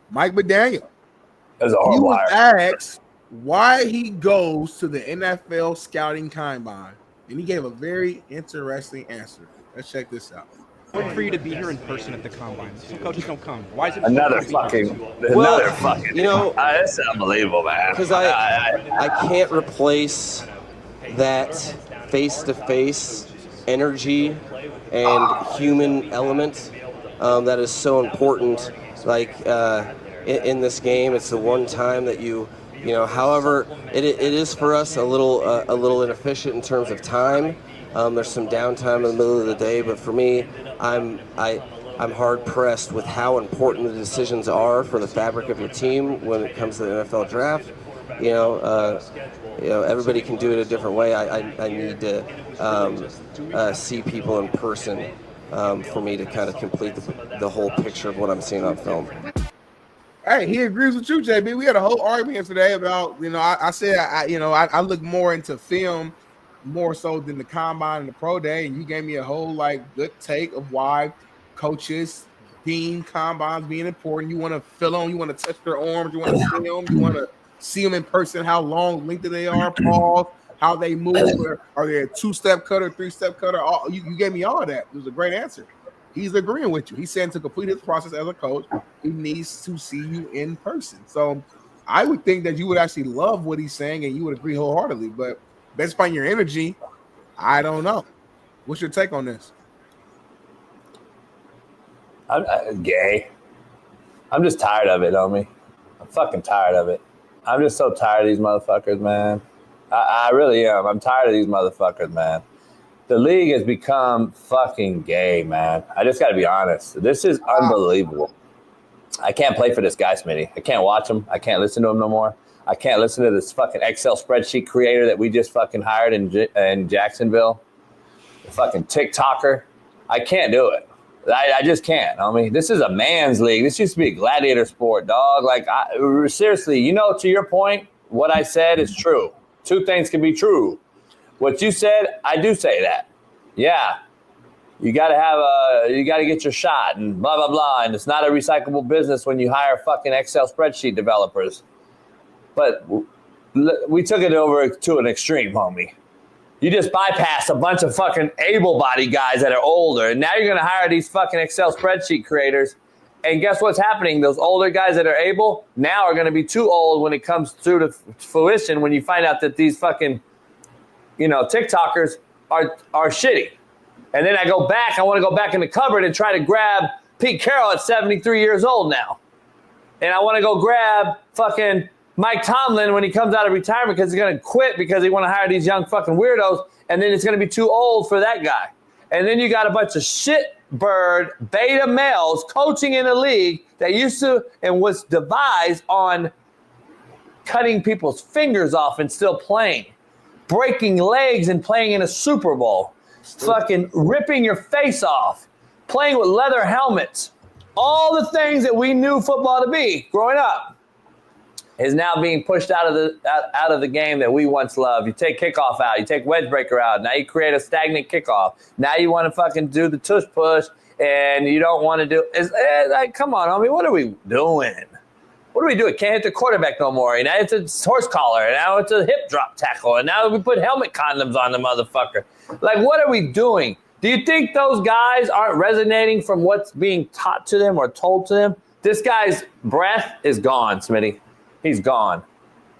Mike McDaniel. That's a He horrible was hire. asked why he goes to the NFL scouting combine, and he gave a very interesting answer. Let's check this out. Important for you to be here in person at the combine. Some coaches don't come. Why is it Another fucking, you know, that's unbelievable, man. Because I can't replace that face-to-face energy and human element that is so important. Like in this game, it's the one time that you know. However, it is for us a little inefficient in terms of time. There's some downtime in the middle of the day, but for me, I'm hard pressed with how important the decisions are for the fabric of your team when it comes to the NFL draft. You know, everybody can do it a different way. I need to see people in person for me to kind of complete the whole picture of what I'm seeing on film. Hey, he agrees with you, JB. We had a whole argument today about, I said, I look more into film more so than the combine and the pro day, and you gave me a whole good take of why coaches deem combines being important. You want to feel them, you want to touch their arms, you want to see them, you want to see them in person, how long, length they are, pause, how they move, are they a 2-step cutter, 3-step cutter? You gave me all that. It was a great answer. He's agreeing with you. He's saying to complete his process as a coach, he needs to see you in person. So I would think that you would actually love what he's saying and you would agree wholeheartedly. But based upon your energy, I don't know. What's your take on this? I'm gay. I'm just tired of it, homie. I'm fucking tired of it. I'm just so tired of these motherfuckers, man. I really am. I'm tired of these motherfuckers, man. The league has become fucking gay, man. I just got to be honest. This is unbelievable. I can't play for this guy, Smitty. I can't watch him. I can't listen to him no more. I can't listen to this fucking Excel spreadsheet creator that we just fucking hired in Jacksonville. The fucking TikToker. I can't do it. I just can't. I mean, this is a man's league. This used to be a gladiator sport, dog. Seriously, to your point, what I said is true. Two things can be true. What you said, I do say that. Yeah. You got to get your shot and blah, blah, blah. And it's not a recyclable business when you hire fucking Excel spreadsheet developers. But we took it over to an extreme, homie. You just bypass a bunch of fucking able-bodied guys that are older. And now you're going to hire these fucking Excel spreadsheet creators. And guess what's happening? Those older guys that are able now are going to be too old when it comes through to fruition when you find out that these fucking TikTokers are shitty. And then I want to go back in the cupboard and try to grab Pete Carroll at 73 years old now. And I want to go grab fucking Mike Tomlin when he comes out of retirement because he's going to quit because he want to hire these young fucking weirdos. And then it's going to be too old for that guy. And then you got a bunch of shitbird beta males coaching in a league that used to and was devised on cutting people's fingers off and still playing. Breaking legs and playing in a Super Bowl, fucking ripping your face off, playing with leather helmets, all the things that we knew football to be growing up is now being pushed out of the game that we once loved. You take kickoff out, you take wedge breaker out, now you create a stagnant kickoff. Now you want to fucking do the tush push and you don't want to do come on, homie, what are we doing? What do we do? It can't hit the quarterback no more. And now it's a horse collar. And now it's a hip drop tackle. And now we put helmet condoms on the motherfucker. What are we doing? Do you think those guys aren't resonating from what's being taught to them or told to them? This guy's breath is gone, Smitty. He's gone.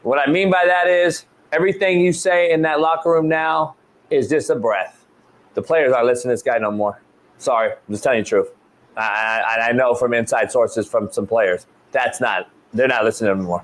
What I mean by that is everything you say in that locker room now is just a breath. The players aren't listening to this guy no more. Sorry. I'm just telling you the truth. I know from inside sources from some players. They're not listening anymore.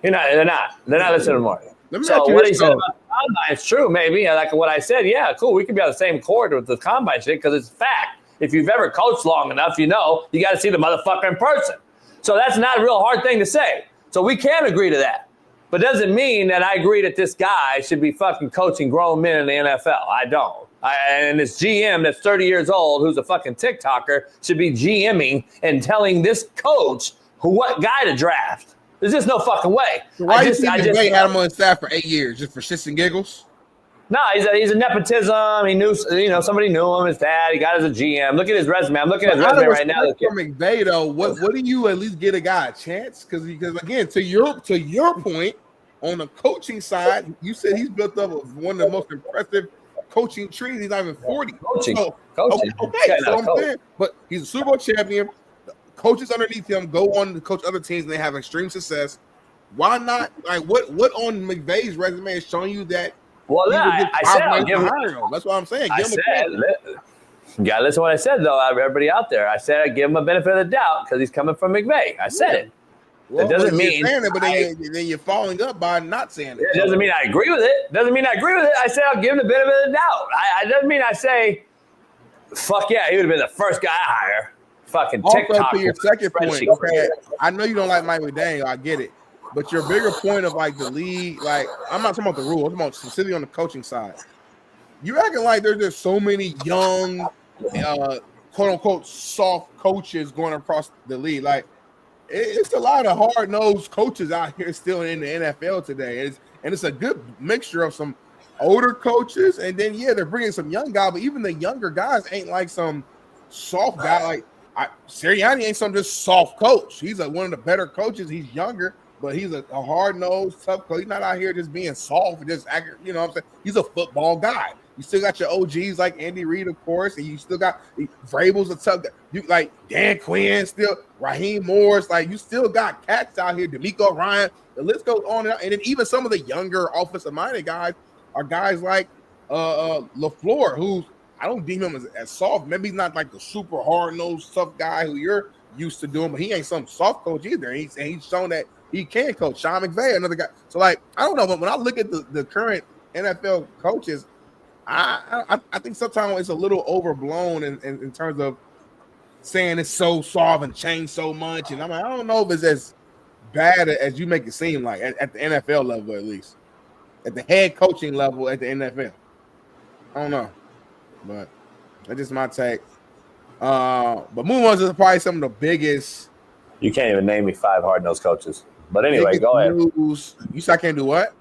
They're not listening anymore. So what he said about the combine is true, maybe. Like what I said, yeah, cool. We could be on the same court with the combine shit because it's fact. If you've ever coached long enough, you got to see the motherfucker in person. So that's not a real hard thing to say. So we can agree to that. But doesn't mean that I agree that this guy should be fucking coaching grown men in the NFL. I don't. And this GM that's 30 years old, who's a fucking TikToker, should be GMing and telling this coach what guy to draft. There's just no fucking way. So why do you think they had him on staff for 8 years just for shits and giggles? No, he's a nepotism. He knew, somebody knew him. His dad. He got as a GM. Look at his resume. I'm looking at his resume right now. For McVay, though, what do you at least get a guy a chance? Because again, to your point, on the coaching side, you said he's built up one of the most impressive coaching trees. He's not even 40. Coaching. Okay. So I'm saying, but he's a Super Bowl champion. The coaches underneath him go on to coach other teams, and they have extreme success. Why not? Like, what on McVay's resume is showing you that? Well, I said I'll give him. That's what I'm saying. You gotta listen to what I said, though. Everybody out there, I said I'd give him a benefit of the doubt because he's coming from McVay. I said it. Well, that doesn't mean saying it, but then you're following up by not saying it. It doesn't mean I agree with it. I said I'll give him the benefit of the doubt. It doesn't mean I say, fuck yeah, he would have been the first guy I hire. Fucking TikTok. Also, to your second point, okay, I know you don't like Mike McDaniel. I get it. But your bigger point of like the league, like I'm not talking about the rules, I'm talking about specifically on the coaching side. You acting like there's just so many young, quote unquote, soft coaches going across the league. Like it's a lot of hard nosed coaches out here still in the NFL today. It's a good mixture of some older coaches, and then they're bringing some young guys. But even the younger guys ain't like some soft guy. Like Sirianni ain't some just soft coach. He's one of the better coaches. He's younger. But he's a hard-nosed, tough coach. He's not out here just being soft, just acting, you know what I'm saying? He's a football guy. You still got your OGs like Andy Reid, of course, and you still got Vrabel's a tough guy. You like Dan Quinn, still Raheem Morse. Like you still got cats out here, D'Amico Ryan. The list goes on and on. And then even some of the younger offensive-minded guys are guys like LaFleur, who I don't deem him as soft. Maybe he's not like the super hard-nosed, tough guy who you're used to doing, but he ain't some soft coach either. And he's shown that he can coach. Sean McVay, another guy. So, like, I don't know, but when I look at the current NFL coaches, I think sometimes it's a little overblown in terms of saying it's so soft and changed so much. And I don't know if it's as bad as you make it seem like at the NFL level, at least. At the head coaching level at the NFL. I don't know. But that's just my take. But moving on to probably some of the biggest. You can't even name me 5 hard-nosed coaches. But anyway, go ahead. You said I can't do what?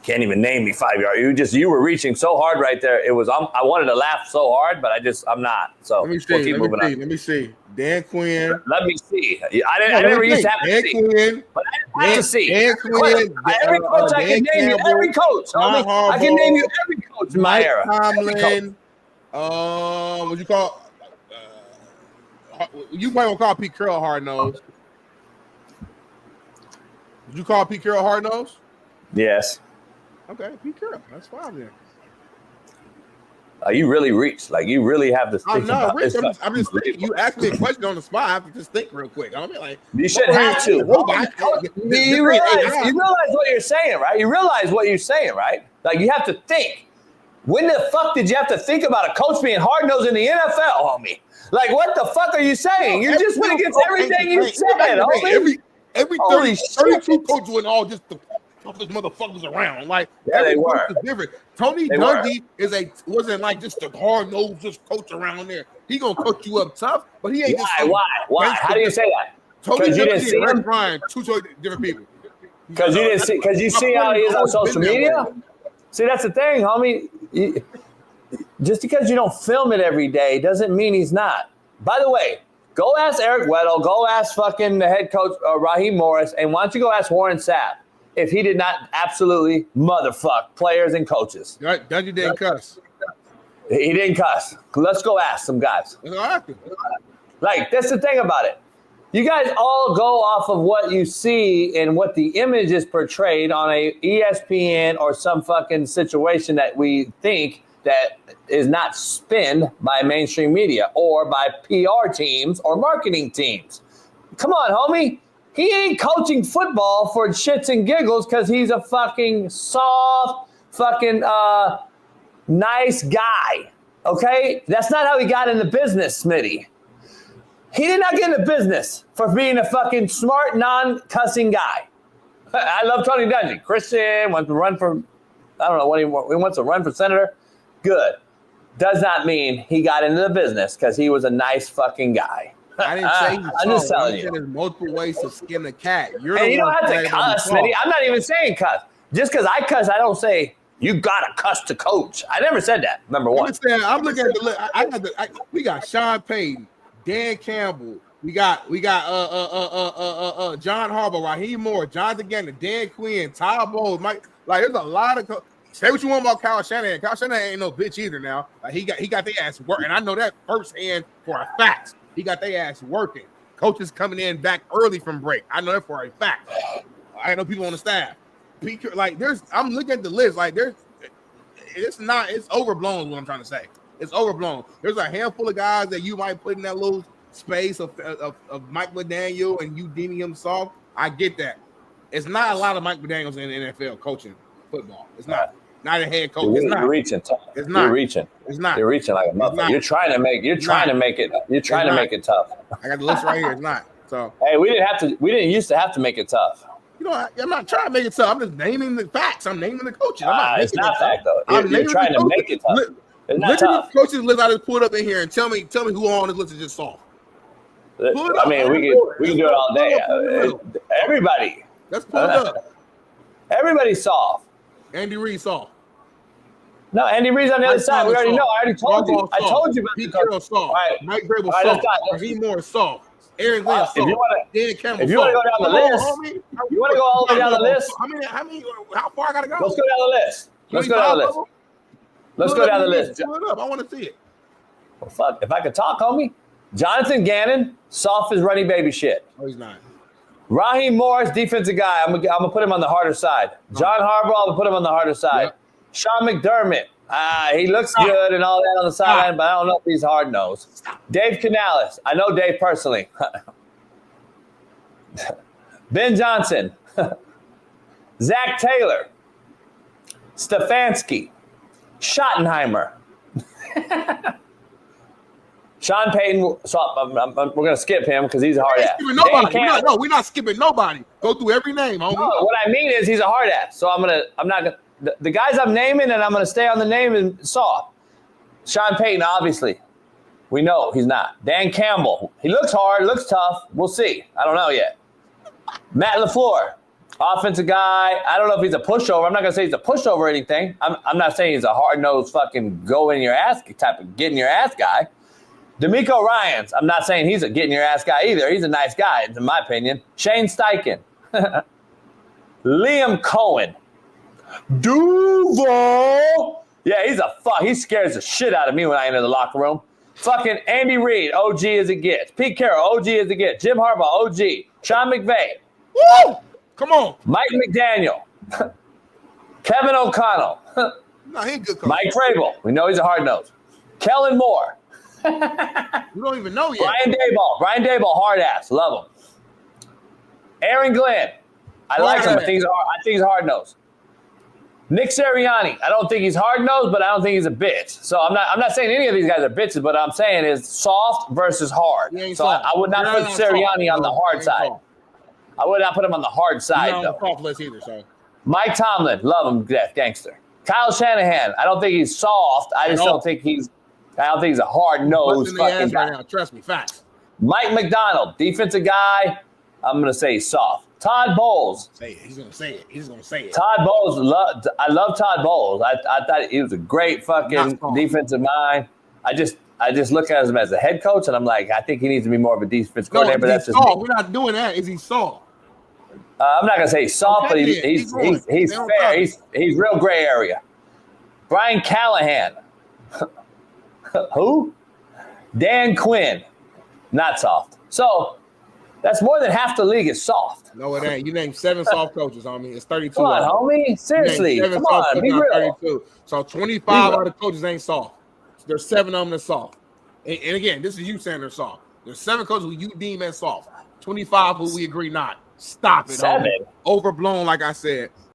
Can't even name me 5 yards. You were reaching so hard right there. It was I wanted to laugh so hard, but I'm not. So let me see. Let me see. Dan Quinn. Let me see. I never used to have to see. Quinn, but I have to see. Dan Quinn. Every coach I can name you. Every coach. I can name you every coach in my era. Tomlin. What you call? You might want to call Pete Carroll hard nose. Did you call Pete Carroll hard nose? Yes. Okay, Pete Carroll. That's fine then. You really reached. Like you really have to think about Rich, I'm just thinking. You asked me a question on the spot. I have to just think real quick. I mean, like you should have to. You realize what you're saying, right? You realize what you're saying, right? Like you have to think. When the fuck did you have to think about a coach being hard nosed in the NFL, homie? Like, what the fuck are you saying? You just went against everything you said, homie. Every 32 coaches went all just the toughest motherfuckers around. Like, they were different. Tony Dungy wasn't like just a hard nosed just coach around there. He gonna coach you up tough, but he ain't. Why? How do you say that? Tony Dungy and Rex Ryan, two different people. Because you see how he is on social media. See, that's the thing, homie. Just because you don't film it every day doesn't mean he's not. By the way, go ask Eric Weddle, go ask fucking the head coach Raheem Morris, and why don't you go ask Warren Sapp if he did not absolutely motherfuck players and coaches. Dungy didn't cuss. He didn't cuss. Let's go ask some guys. Like, that's the thing about it. You guys all go off of what you see and what the image is portrayed on a ESPN or some fucking situation that we think that is not spinned by mainstream media or by PR teams or marketing teams. Come on, homie. He ain't coaching football for shits and giggles because he's a fucking soft, fucking nice guy. Okay? That's not how he got in the business, Smitty. He did not get in the business for being a fucking smart, non-cussing guy. I love Tony Dungy. Christian wants to run for, I don't know what he wants to run for senator. Good. Does not mean he got into the business because he was a nice fucking guy. I didn't say he's I'm just telling you. There's multiple ways to skin a cat. And you don't have to cuss, Smitty. I'm not even saying cuss. Just because I cuss, I don't say You gotta cuss to coach. I never said that. Number one. I'm looking at the list. We got Sean Payton, Dan Campbell. We got John Harbaugh, Raheem Moore, Jonathan Gannon, Dan Quinn, Todd Bowles, Mike. Like, there's a lot of. Say what you want about Kyle Shanahan. Kyle Shanahan ain't no bitch either now. Like, he got their ass working, and I know that firsthand for a fact. He got their ass working. Coaches coming in back early from break. I know that for a fact. I know people on the staff. Like, I'm looking at the list. Like, it's overblown is what I'm trying to say. It's overblown. There's a handful of guys that you might put in that little space of Mike McDaniel and you deeming him soft. I get that. It's not a lot of Mike McDaniels in the NFL coaching football. It's not. Not a head coach. You're reaching. It's not. You're reaching. It's not. You're reaching like a motherfucker. You're trying to make it tough. I got the list right here. It's not. So hey, we didn't used to have to make it tough. You know, I'm not trying to make it tough. I'm just naming the facts. I'm naming the coaches. It's not fact though. You're trying to make it tough. It's not tough. The coaches list I just pulled up in here and tell me who on this list is just soft. I mean, we can do it all day. Everybody. Let's pull it up. Everybody's soft. Andy Reid soft. No, Andy Reid's on the other side. We already know. I already told you. I told you about Pete Carroll soft. Right. Mike Vrabel soft. Raheem Morris soft. Aaron Glenn soft. Dan Campbell if you want to go down the list, you want to go all the way down the list. How far I gotta go? Let's go down the list. Let's go down the list. Pull it up. I want to see it. Well, fuck. If I could talk, homie. Jonathan Gannon, soft as runny baby shit. No, he's not. Raheem Morris, defensive guy. I'm gonna put him on the harder side. John Harbaugh, I'm gonna put him on the harder side. Yep. Sean McDermott, he looks good and all that on the sideline, but I don't know if he's hard nosed. Dave Canales, I know Dave personally. Ben Johnson, Zach Taylor, Stefanski, Schottenheimer. Sean Payton, so we're going to skip him because he's a hard ass. We're not skipping nobody. Go through every name, homie. No, what I mean is he's a hard ass. So I'm not going to, the guys I'm naming and I'm going to stay on the name and soft. Sean Payton, obviously. We know he's not. Dan Campbell, he looks hard, looks tough. We'll see. I don't know yet. Matt LaFleur, offensive guy. I don't know if he's a pushover. I'm not going to say he's a pushover or anything. I'm not saying he's a hard-nosed fucking go in your ass type of getting your ass guy. D'Amico Ryans, I'm not saying he's a getting your ass guy either. He's a nice guy, in my opinion. Shane Steichen. Liam Cohen. Duval. Yeah, he's a fuck. He scares the shit out of me when I enter the locker room. Fucking Andy Reid, OG as it gets. Pete Carroll, OG as it gets. Jim Harbaugh, OG. Sean McVay. Woo! Come on. Mike McDaniel. Kevin O'Connell. No, he ain't good coach. Mike Vrabel. We know he's a hard nose. Kellen Moore. You don't even know yet. Brian Daboll, hard ass. Love him. Aaron Glenn. I like him. I think he's a hard nose. Nick Sirianni. I don't think he's hard nosed, but I don't think he's a bitch. So I'm not saying any of these guys are bitches, but I'm saying is soft versus hard. So I would not put Sirianni on the hard side. I would not put him on the hard side, though. Not on the soft list either, so. Mike Tomlin. Love him, gangster. Kyle Shanahan. I don't think he's soft. I don't think he's a hard-nosed fucking guy. Right now. Trust me, facts. Mike McDonald, defensive guy. I'm going to say soft. Todd Bowles. Say it. He's going to say it. He's going to say it. Todd Bowles. I love Todd Bowles. I thought he was a great fucking defensive mind. I just look at him as a head coach, and I'm like, I think he needs to be more of a defense coordinator. But that's just me. We're not doing that. Is he soft? I'm not going to say he's soft, but he's fair. He's real gray area. Brian Callahan. Who? Dan Quinn. Not soft. So that's more than half the league is soft. No, it ain't. You named 7 soft coaches, homie. It's 32. Come on, homie. Seriously. Come on. Be real. 32. So 25 out of the coaches ain't soft. There's 7 of them that's soft. And again, this is you saying they're soft. There's 7 coaches who you deem as soft. 25 who we agree not. Stop it. 7. Overblown, like I said.